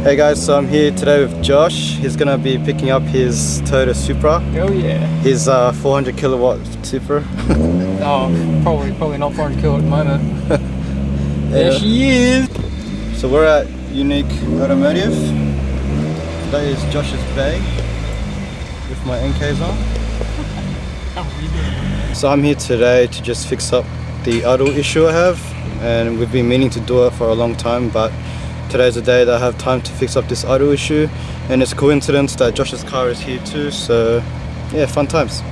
Hey guys, so I'm here today with Josh. He's gonna be picking up his Toyota Supra. Oh yeah. His 400 kilowatt Supra. Oh, probably not 400 kilo at the moment. Yeah. There she is. So we're at Unique Automotive. Today is Josh's bay with my NKs on. How are you doing? So I'm here today to just fix up the idle issue I have, and we've been meaning to do it for a long time, but today's the day that I have time to fix up this idle issue, and it's a coincidence that Josh's car is here too, so yeah, fun times.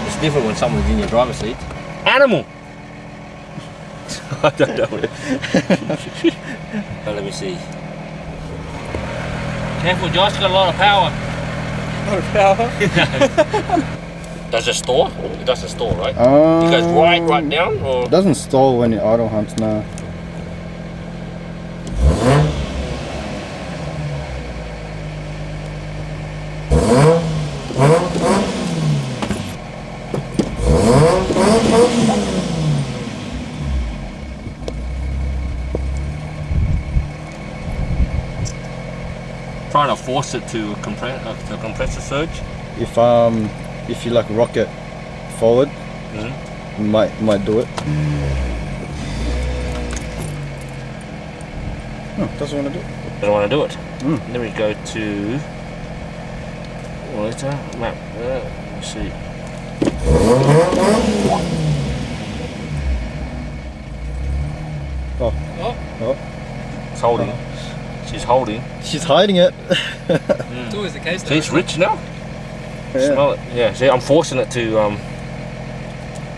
It's different when someone's in your driver's seat. Animal! I don't know. Let me see. Careful, Josh, got a lot of power. A lot of power? Does it store? It doesn't store, right? It goes right down, or? It doesn't stall when you idle humps now. Trying to force it to compress the surge. If you like rock it forward, you might do it. Oh, doesn't want to do it. Doesn't want to do it. Then we go to later map. Let's see. Oh. It's holding. She's holding. She's hiding it. It's always the case though. See, it's rich now. Yeah. Smell it. Yeah, see, I'm forcing it to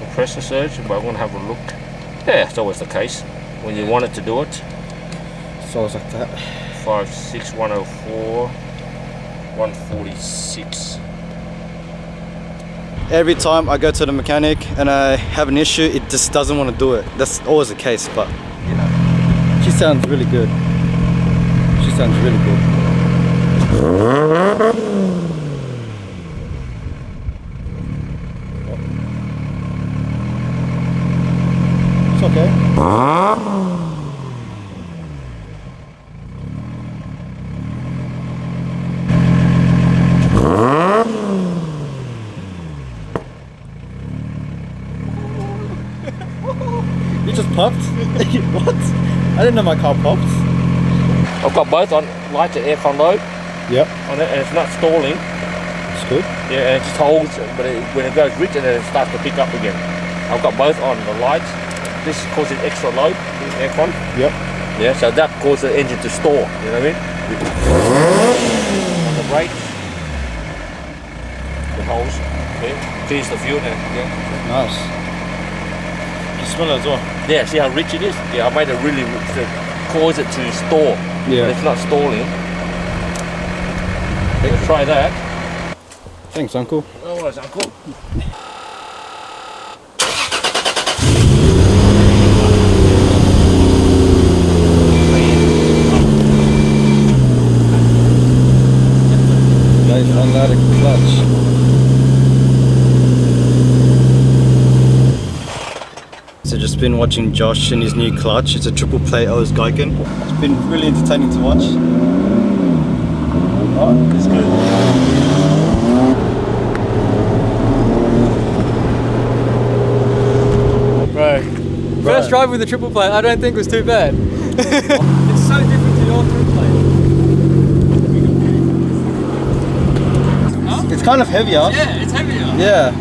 compress the surge, but I want to have a look. Yeah, it's always the case. When you want it to do it. It's always like that. 56, 104, 146. Every time I go to the mechanic and I have an issue, it just doesn't want to do it. That's always the case, but you know, she sounds really good. She sounds really good. It's okay. You just popped? What? I didn't know my car popped. I've got both on, lights and aircon load. Yep. On it, and it's not stalling. It's good. Yeah, and it just holds, but when it goes rich, and then it starts to pick up again. I've got both on, the lights. This causes extra load in the aircon. Yep. Yeah, so that causes the engine to stall, you know what I mean? On the brakes, the holes, yeah, cleans the fuel, and yeah. Nice. You smell it as well. Yeah, see how rich it is? Yeah, I made it really rich to cause it to store. Yeah. But it's not stalling. Let's try that. Thanks, Uncle. No worries, Uncle. Nice unloaded clutch. So just been watching Josh in his new clutch. It's a triple plate O's Geigen. It's been really entertaining to watch. Oh, it's good. Bro. First drive with the triple plate, I don't think was too bad. It's so different to your triple plate. Huh? It's kind of heavier. Yeah, it's heavier. Yeah.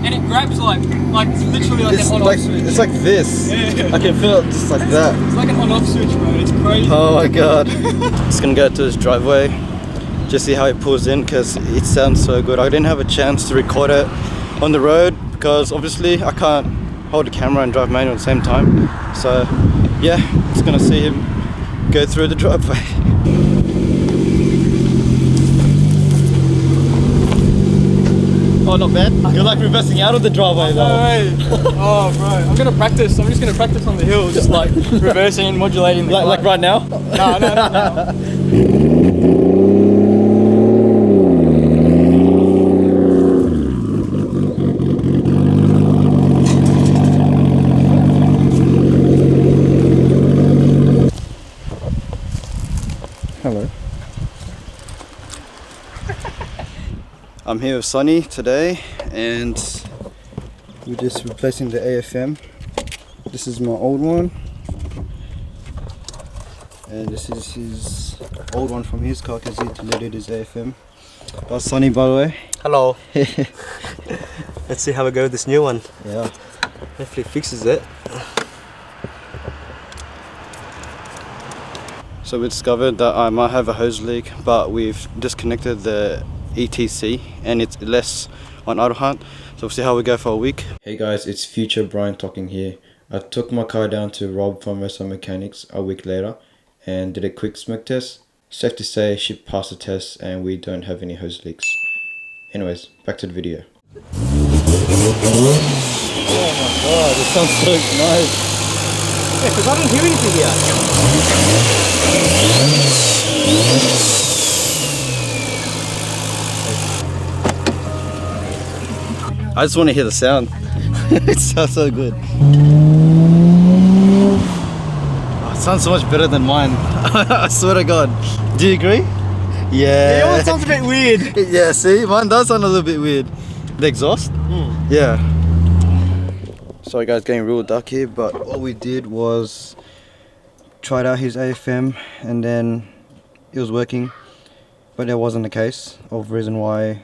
And it grabs like it's literally like It's an on-off switch. it's like this. Yeah. I can feel it just like that. It's like an on-off switch, bro. It's crazy. Oh my god. Just gonna go to his driveway, just see how it pulls in, because it sounds so good. I didn't have a chance to record it on the road because obviously I can't hold the camera and drive manual at the same time. So yeah, just gonna see him go through the driveway. Oh, not bad. You're like reversing out of the driveway though. No way. Oh, bro. I'm gonna practice. I'm just gonna practice on the hill, just like reversing and modulating the Like right now? No. I'm here with Sonny today and we're just replacing the AFM. This is my old one and this is his old one from his car because he deleted his AFM. That's Sonny, by the way. Hello. Let's see how we go with this new one. Yeah. Hopefully it fixes it. So we discovered that I might have a hose leak, but we've disconnected the ETC and it's less on auto hunt. So we'll see how we go for a week. Hey guys, it's future Brian talking here. I took my car down to Rob from Mercer Mechanics a week later and did a quick smoke test. Safe to say she passed the test and we don't have any hose leaks. Anyways, back to the video. Oh my god, this sounds so nice. Yeah, because I don't hear anything here. I just want to hear the sound. It sounds so good. Oh, it sounds so much better than mine. I swear to God. Do you agree? Yeah. Your one sounds a bit weird. Yeah, see, mine does sound a little bit weird. The exhaust? Yeah. Sorry guys, getting real dark here, but what we did was tried out his AFM and then it was working, but that wasn't the case of reason why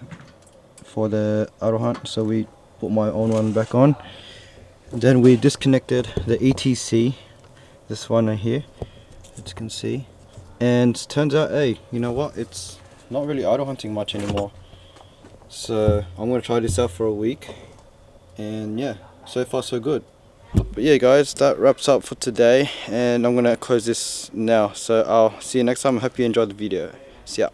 for the auto hunt, so we put my own one back on. And then we disconnected the ETC, this one right here, as you can see, and turns out, hey, you know what, it's not really auto hunting much anymore. So I'm gonna try this out for a week, and yeah, so far so good. But yeah guys, that wraps up for today and I'm gonna close this now, so I'll see you next time. I hope you enjoyed the video. See ya.